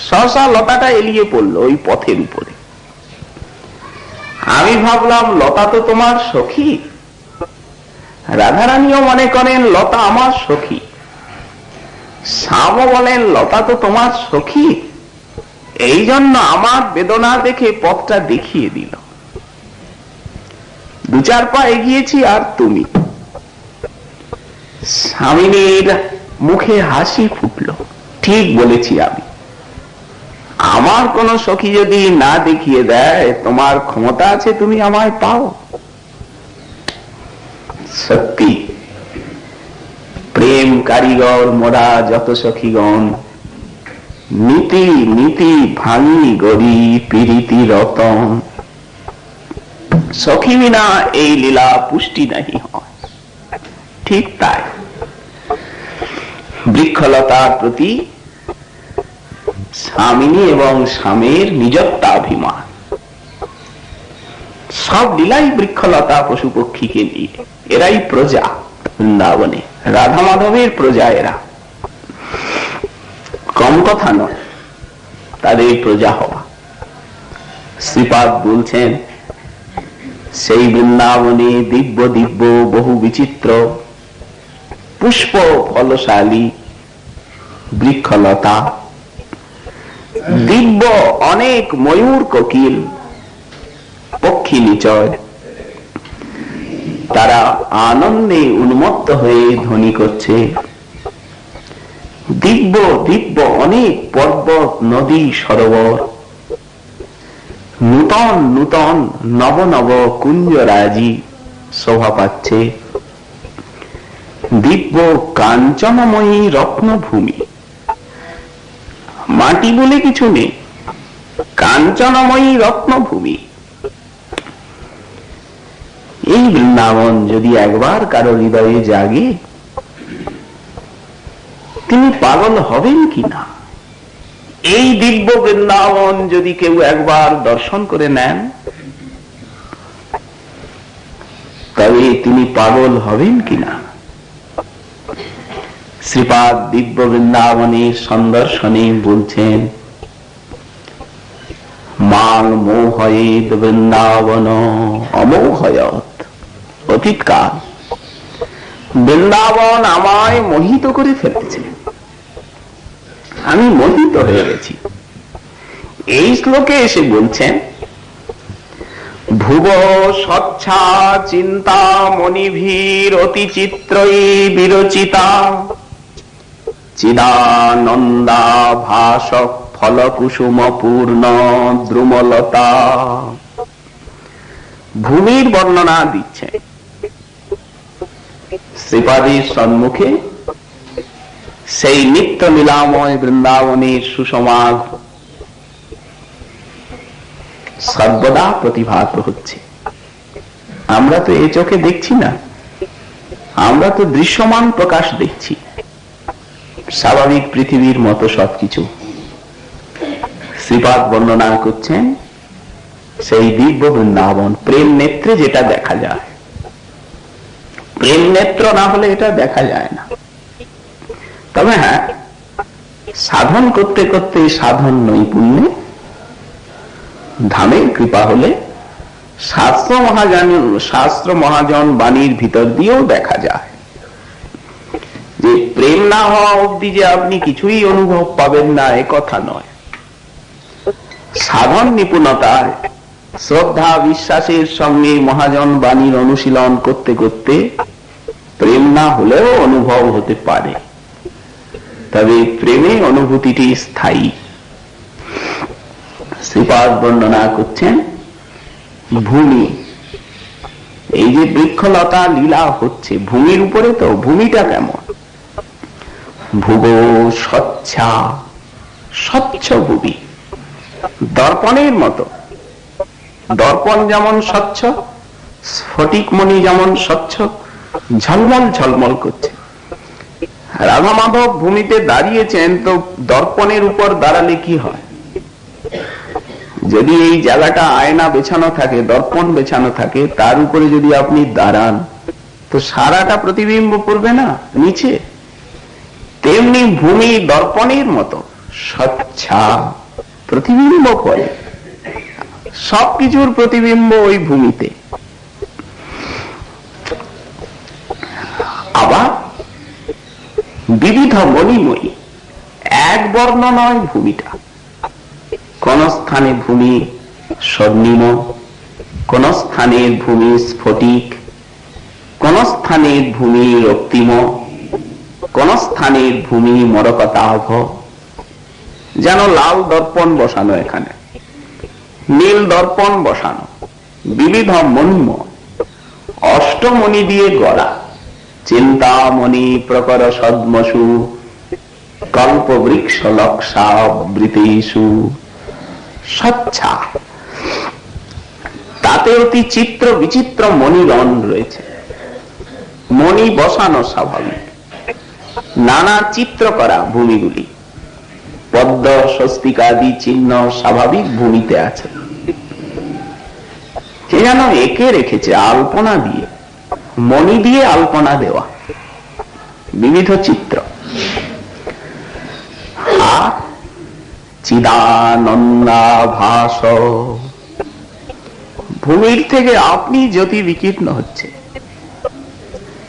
সহসা লতাটা এলিয়ে পড়লো ওই পথের উপরে। আমি ভাবলাম লতা তো তোমার সখী, রাধারানীও মনে করেন লতা আমার সখী, শ্যামও বলেন লতা তো তোমার সখী, এই জন্য আমার বেদনা দেখে পথটা দেখিয়ে দিল। দু চার পা এগিয়েছি আর তুমি। স্বামিনীর মুখে হাসি ফুটলো, ঠিক বলেছি আমি, আমার কোন সখী যদি না দেখিয়ে দেয়, তোমার ক্ষমতা আছে তুমি আমায় পাও। সত্যি প্রেম কারিগর মোরা যত সখীগণ, নীতি নীতি ভাঙি গরি পীড়িতি রতন, সখী বিনা এই লীলা পুষ্টি নাহি হয়। ঠিক তাই বৃক্ষলতার প্রতি স্বামিনী এবং স্বামীর নিজত্বাভিমান, সব লীলাই বৃক্ষলতা পশু পক্ষীকে নিয়ে। এরাই প্রজা বৃন্দাবনে, রাধা মাধবের প্রজা এরা, কম কথা নয় তাদের প্রজা হওয়া। শ্রীপাদ বলছেন, সেই বৃন্দাবনে দিব্য দিব্য বহু বিচিত্র পুষ্প ফলশালী বৃক্ষলতা, দিব্য অনেক ময়ূর কোকিল পক্ষী নিচয়, তারা আনন্দে উন্মত্ত হয়ে ধ্বনি করছে। দিব্য দিব্য অনেক পর্বত নদী সরোবর, নূতন নূতন নব নব কুঞ্জরাজি শোভা পাচ্ছে। দিব্য কাঞ্চনময়ী রত্নভূমি, মাটি বলে কিছু নেই, কাঞ্চনময়ী রত্নভূমি। এই বৃন্দাবন যদি একবার কারো হৃদয়ে জাগে, তিনি পাগল হবেন কিনা? এই দিব্য বৃন্দাবন যদি কেউ একবার দর্শন করে নেন, তবে তিনি পাগল হবেন কিনা? শ্রীপাদ দিব্য বৃন্দাবনের সন্দর্শনে বলছেন, মাং মোহয়েদ বৃন্দাবন অমোহয়ত। অতীতকাল বৃন্দাবন আমায় মোহিত করে ফেলেছে, আমি মোহিত হয়ে গেছি। এই শ্লোকে এসে বলছেন, ভুব স্বচ্ছা চিন্তা মণিভীর অতি চিত্রই বিরচিতা চিদানন্দা ভাস ফল কুসুম পূর্ণ দ্রুমলতা। ভূমির বর্ণনা দিচ্ছে। শ্রীপাদের সম্মুখে সেই নিত্য লীলাময় বৃন্দাবনের সুসমাগ সর্বদা প্রতিভাত হচ্ছে। আমরা তো এই চোখে দেখছি না, আমরা তো দৃশ্যমান প্রকাশ দেখছি, স্বাভাবিক পৃথিবীর মতো সবকিছু। শ্রীপাদ বর্ণনা করছেন সেই দিব্য বৃন্দাবন, প্রেম নেত্রে যেটা দেখা যায়। প্রেম নেত্র না হলে এটা দেখা যায় না। তবে হ্যাঁ, সাধন করতে করতে সাধন নৈপুণ্যে ধামের কৃপা হলে শাস্ত্র মহাজন বাণীর ভিতর দিয়েও দেখা যায় যে প্রেম না হওয়া অবধি যে আপনি কিছুই অনুভব পাবেন না, এ কথা নয়। সাধন নিপুণতায় শ্রদ্ধা বিশ্বাসের সঙ্গে মহাজন বাণীর অনুশীলন করতে করতে প্রেম না হলেও অনুভব হতে পারে, তবে প্রেমে অনুভূতিটি স্থায়ী। শ্রীপাদ বর্ণনা করছেন ভূমি, এই যে বৃক্ষলতা লীলা হচ্ছে ভূমির উপরে, তো ভূমিটা কেমন? ভুব স্বচ্ছা, স্বচ্ছ ভূমি, দর্পণের মতো। দর্পণ যেমন স্বচ্ছ, স্ফটিকমণি যেমন স্বচ্ছ, ঝলমল ঝলমল করছে। রাধা মাধব ভূমিতে দাঁড়িয়েছেন, তো দর্পণের উপর দাঁড়ালে কি হয়? যদি এই জায়গাটা আয়না বেছানো থাকে, দর্পণ বেছানো থাকে, তার উপরে যদি আপনি দাঁড়ান, তো সারাটা প্রতিবিম্ব পড়বে না নিচে। তেমনি ভূমি দর্পণের মতো স্বচ্ছা প্রতিবিম্ব পড়ে, সবকিছুর প্রতিবিম্ব ওই ভূমিতে। আবার বিবিধ মণিময়ী, এক বর্ণ নয় ভূমিটা। কোন স্থানে ভূমি স্বর্ণিম, কোন স্থানের ভূমি স্ফটিক, কোন স্থানের ভূমি রক্তিম, কোন স্থানের ভূমি মরকতাভ। যেন লাল দর্পণ বসানো, এখানে নীল দর্পণ বসানো, বিবিধ মণিম, অষ্টমণি দিয়ে গড়া। চিন্তামণি প্রকর সদ্মসু, কল্প বৃক্ষ লক্ষাবৃতেষু। স্বচ্ছা, তাতে অতি চিত্র বিচিত্র মণিরণ রয়েছে। মণি বসানো স্বাভাবিক, নানা চিত্র করা ভূমিগুলি, পদ্ম স্বস্তিকাদি চিহ্ন স্বাভাবিক ভূমিতে আছে। কে যেন একে রেখেছে আলপনা দিয়ে, মণি দিয়ে আলপনা দেওয়া, বিবিধ চিত্র। আর চিদানন্দাভাস, ভূমির থেকে আপনি জ্যোতি বিকীর্ণ হচ্ছে।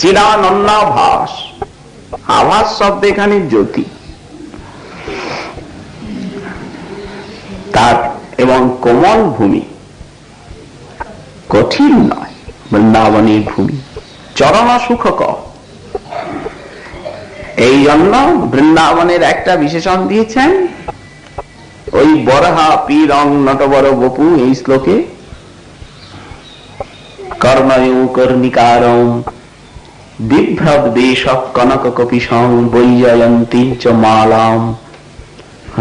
চিদানন্দাভাস, আভাস শব্দ এখানে জ্যোতি। তার এবং কোমল ভূমি, কঠিন নয় বৃন্দাবনের ভূমি, চরম সুখকর। এই জন্য বৃন্দাবনের একটা বিশেষণ দিয়েছেন ওই বরহা পীরং নটবর বপু এই শ্লোকে। কর্ণয়ু কর্ণিকারং বিভ্রদ বেশ কনক কপিশং বৈজয়ন্তী চ মালাম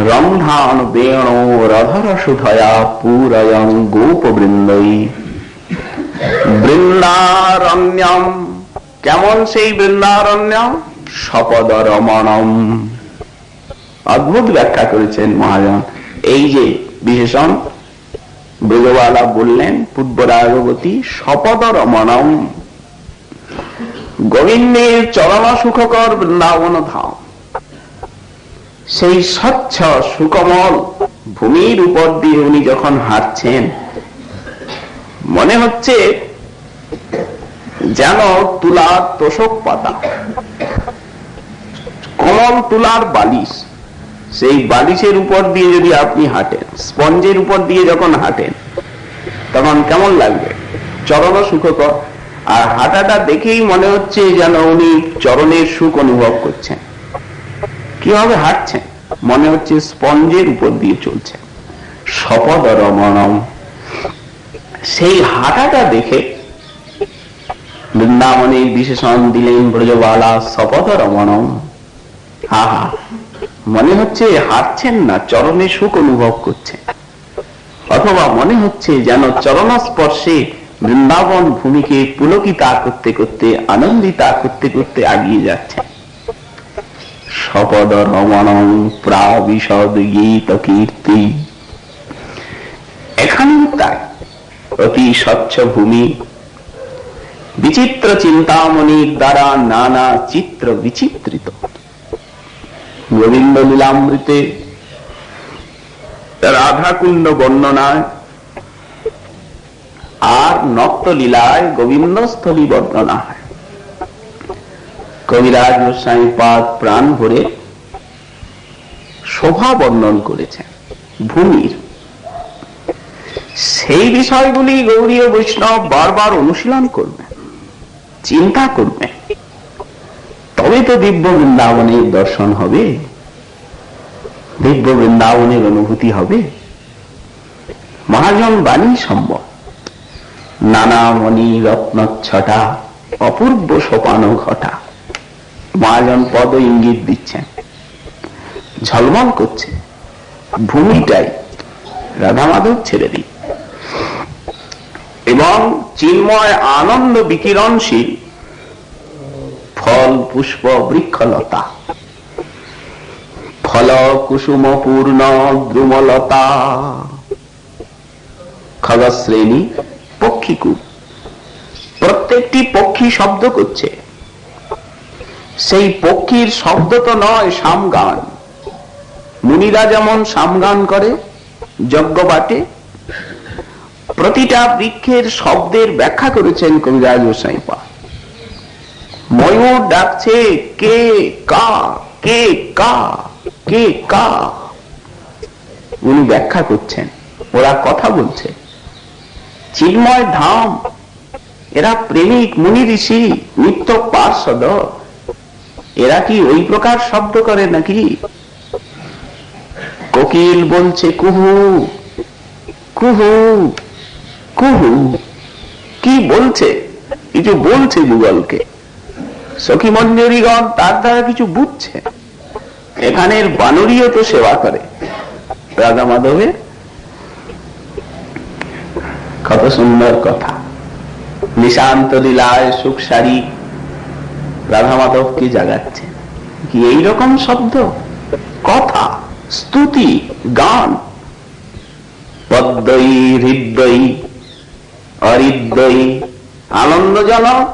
রন্ধান বেণো রধর সুধয়া পুরয়ং গোপবৃন্দৈ। বৃন্দারণ্যম, কেমন সেই বৃন্দারণ্যম? সপদ রমণম। অদ্ভুত ব্যাখ্যা করেছেন মহাজন। এই যে বিশেষণ ব্রজবালা বললেন পূর্বরাগবতী, সপদ রমণম, গোবিন্দের চরণ সুখকর বৃন্দাবন ধাম। সেই স্বচ্ছ সুকমল ভূমির উপর দিয়ে উনি যখন হাঁটছেন, মনে হচ্ছে যেন তুলার তোষক পাতা, কমল তুলার বালিশ। সেই বালিশের উপর দিয়ে যদি আপনি হাঁটেন, স্পঞ্জের উপর দিয়ে যখন হাঁটেন, তখন কেমন লাগবে? চরণ সুখকর। আর হাঁটাটা দেখেই মনে হচ্ছে যেন উনি চরণের সুখ অনুভব করছেন। কিভাবে হাঁটছেন? মনে হচ্ছে স্পঞ্জের উপর দিয়ে চলছেন। সপদ রমণম, সেই হাঁটাটা দেখে বৃন্দাবনের বিশেষণ দিলেন ব্রজবালা সপদ রমণম। আহা, মনে হচ্ছে হাঁটছেন না, চরণে সুখ অনুভব করছেন। অথবা মনে হচ্ছে যেন চরণ স্পর্শে বৃন্দাবন ভূমিকে পুলকিতা করতে করতে, আনন্দিতা করতে করতে আগিয়ে যাচ্ছে। সপদ রমণম প্রাবিশদ গীত কীর্তি। এখানেও তাই, অতি স্বচ্ছ ভূমি, বিচিত্র চিন্তামণির দ্বারা নানা চিত্র বিচিত্রিত। গোবিন্দ লীলামৃতে রাধাকুণ্ড বর্ণনায় আর নক্তলীলায় গোবিন্দস্থলী বর্ণনা হয়। কবিরাজ গোস্বামী পাদ প্রাণ ভরে শোভা বর্ণন করেছেন ভূমির। সেই বিষয়গুলি গৌড়ীয় বৈষ্ণব বারবার অনুশীলন করবে, চিন্তা করবে, তবে তো দিব্য বৃন্দাবনের দর্শন হবে, দিব্য বৃন্দাবনের অনুভূতি হবে। মহাজন বাণী সম্ভব, নানা মণি রত্নচ্ছটা, অপূর্ব সোপান ঘটা। মহাজন পদ ইঙ্গিত দিচ্ছেন, ঝলমল করছে ভূমিটাই, রাধা মাধব ছেড়ে দিই। এবং চিন্ময় আনন্দ বিকিরণশীল ফল পুষ্প বৃক্ষলতা, ফল কুসুম পূর্ণ দ্রুমলতা, খগশ্রেণী পক্ষীকূপ, প্রত্যেক একটি পক্ষী শব্দ করছে, সেই পক্ষীর শব্দ তো নয় সামগান। মুনিরা যেমন সামগান করে যজ্ঞ বাটে, প্রতিটা বৃক্ষের শব্দের ব্যাখ্যা করেছেন কবিরাজ গোসাই পাদ। ময়ূর ডাকছে কে কা, কে কা, কে কা, উনি ব্যাখ্যা করছেন, ওরা কথা বলছে। চিন্ময় ধাম, এরা প্রেমিক মুনি ঋষি, নিত্য পার্ষদ, এরা কি ওই প্রকার শব্দ করে নাকি? কোকিল বলছে কুহু কুহু কুহু, কি বলছে? কিছু বলছে যুগলকে। সখী মঞ্জরীগণ তার দ্বারা কিছু বুঝছে। এখানের বানরীও তো সেবা করে রাধা মাধবের। কত সুন্দর কথা। নিশান্ত লীলায় সুখ সারি রাধা মাধবকে জাগাচ্ছে। কি এইরকম শব্দ, কথা, স্তুতি, গান। পদ্ময়ী, হৃদয়ী, অহৃদয়ী, আনন্দজনক,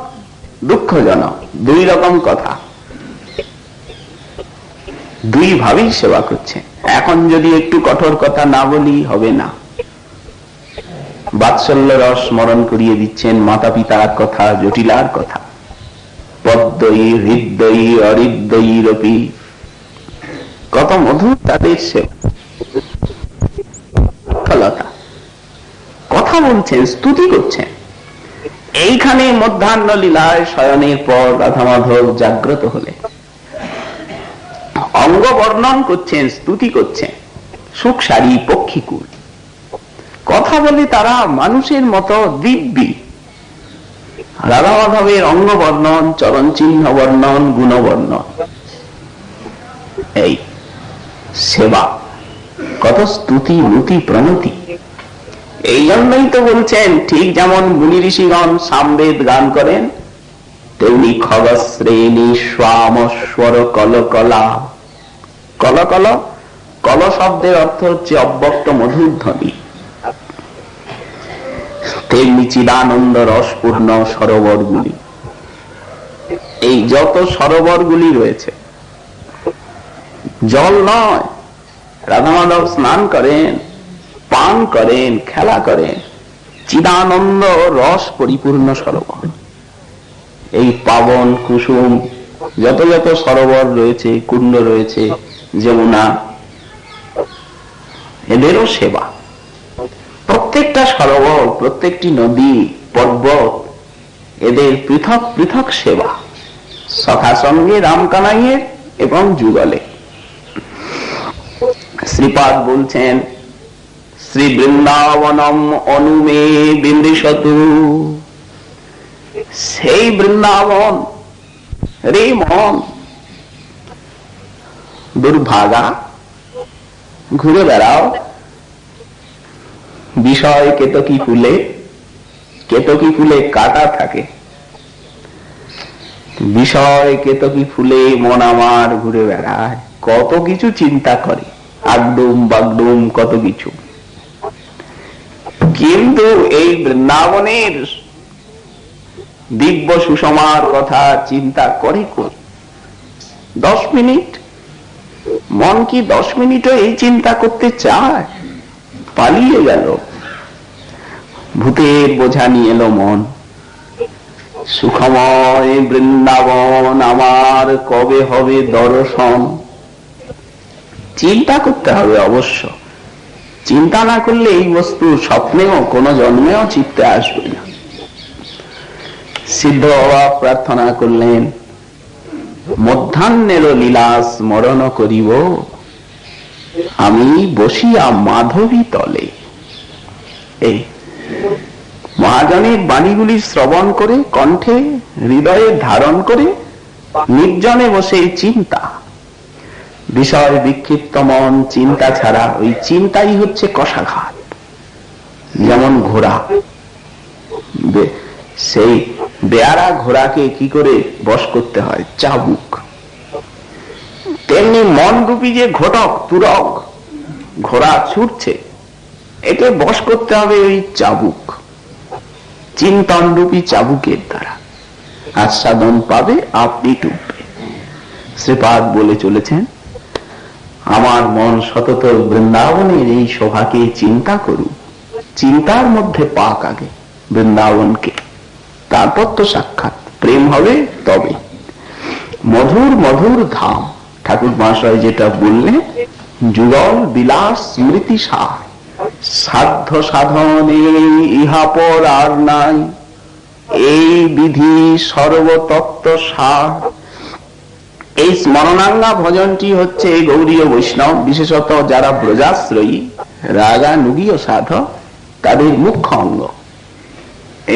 দুঃখজনক, দুই রকম কথা, দুই ভাবেই সেবা করছে। এখন যদি একটু কঠোর কথা না বলি হবে না। বাৎসল্য রস স্মরণ করিয়ে দিচ্ছেন, মাতা পিতার কথা, জটিলার কথা। পদ্ময়ী, হৃদয়ী, অহৃদয়ী রূপী, কত মধুর তাদের সেবা। কথা বলছেন, স্তুতি করছেন। এইখানে মধ্যাহ্ন লীলায় শয়নের পর রাধা মাধব জাগ্রত হলে অঙ্গ বর্ণন করছেন, স্তুতি করছেন। সুখ সারি পক্ষীকুল, কথা বলে তারা মানুষের মতো দিব্যি। রাধা মাধবের অঙ্গ বর্ণন, চরণ চিহ্ন বর্ণন, গুণবর্ণন, এই সেবা, কত স্তুতি, মুতি, প্রণতি। এই জন্যই তো বলছেন, ঠিক যেমন মুনি ঋষিগণ সামবেদ গান করেন, তেমনি খগশ্রেণী স্বামস্বর কলকলা। কলকল, কল শব্দের অর্থ হচ্ছে অব্যক্ত মধুর ধ্বনি। তেমনি চিদানন্দ রসপূর্ণ সরোবরগুলি, এই যত সরোবরগুলি রয়েছে, জল নয়, রাধা মাধব স্নান করেন, পান করেন, খেলা করেন, চিদানন্দ রস পরিপূর্ণ সরোবর। এই পাবন কুসুম যত যত সরোবর রয়েছে, কুণ্ড রয়েছে, যমুনা, এদেরও সেবা। প্রত্যেকটা সরোবর, প্রত্যেকটি নদী, পর্বত, এদের পৃথক পৃথক সেবা। সখা সঙ্গে রামকানাইয়ের এবং যুগলে। শ্রীপাদ বলছেন, শ্রী বৃন্দাবনম অনুমে বিন্দুষতু। সেই বৃন্দাবন, রে মন, দুর্ভাগা, ঘুরে বেড়াও বিষয় কেতকী ফুলে। কেতকী ফুলে কাটা থাকে, বিষয় কেতকী ফুলে মন আমার ঘুরে বেড়ায়, কত কিছু চিন্তা করে, আগডুম বাগডুম কত কিছু। কিন্তু এই বৃন্দাবনের দিব্য সুষমার কথা চিন্তা করে কোন 10 মিনিট? মন কি 10 মিনিটও এই চিন্তা করতে চায়? পালিয়ে গেল, ভূতের বোঝা নিয়ে এলো মন। সুখময় বৃন্দাবন আমার কবে হবে দর্শন? চিন্তা করতে হবে অবশ্য। চিন্তা না করলে এই বস্তু স্বপ্নেও কোন জন্মেও চিত্তে আসবে না। সিদ্ধ বাবা প্রার্থনা করলেন, মধ্যাহ্নের লীলা স্মরণ করিব আমি বসিয়া মাধবী তলে। এই মহাজনের বাণীগুলি শ্রবণ করে, কণ্ঠে হৃদয়ে ধারণ করে, নির্জনে বসে চিন্তা। বিষয় বিক্ষিপ্ত মন চিন্তা ছাড়া, ওই চিন্তাই হচ্ছে কষাঘাত। যেমন ঘোড়া, সেই বেয়ারা ঘোড়াকে কি করে বশ করতে হয়? চাবুক। তেমনি মন রূপী যে ঘটক, তুরক, ঘোড়া ছুটছে, একে বশ করতে হবে ওই চাবুক। চিন্তন রূপী চাবুকের দ্বারা আস্বাদন পাবে, আপনি ডুববে। শ্রীপাদ বলে চলেছেন, আমার মন সতত বৃন্দাবনের এই শোভাকে চিন্তা করুক, চিন্তার মধ্যে পাক আগে বৃন্দাবনকে, তারপর তো সাক্ষাৎ প্রেম হবে। তবে মধুর মধুর ধাম, ঠাকুর মহাশয় যেটা বললেন, যুগল বিলাস স্মৃতি সার, সাধ্য সাধনে ইহাপর আর নাই, এই বিধি সর্বতত্ত্ব সার। এই স্মরণাঙ্গা ভজনটি হচ্ছে গৌড়ীয় বৈষ্ণব, বিশেষত যারা ব্রজাশ্রয়ী রাগানুগীয় সাধক, তাদের মুখ্য অঙ্গ।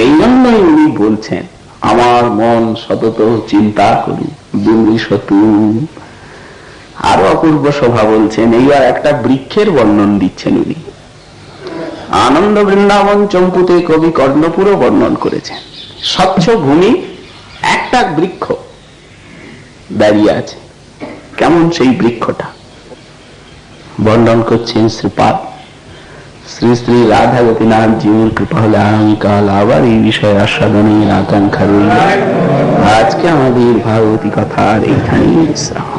এই জন্যই উনি বলছেন, আমার মন সতত চিন্তা করুক বিমৃশতু। আরো অপূর্ব শোভা বলছেন, এইবার একটা বৃক্ষের বর্ণন দিচ্ছেন উনি। আনন্দ বৃন্দাবন চম্পুতে কবি কর্ণপুরও বর্ণন করেছেন। স্বচ্ছ ভূমি, একটা বৃক্ষ দাঁড়িয়ে আছে। কেমন সেই বৃক্ষটা বর্ণন করছেন শ্রীপাদ। শ্রী শ্রী রাধা গোপীনাথ জীবন কৃপা হলে আগামীকাল আবার এই বিষয়ে আস্বাদনের আকাঙ্ক্ষা রইল। আজকে আমাদের ভাগবতী কথার এইখানেই বিশ্রাম।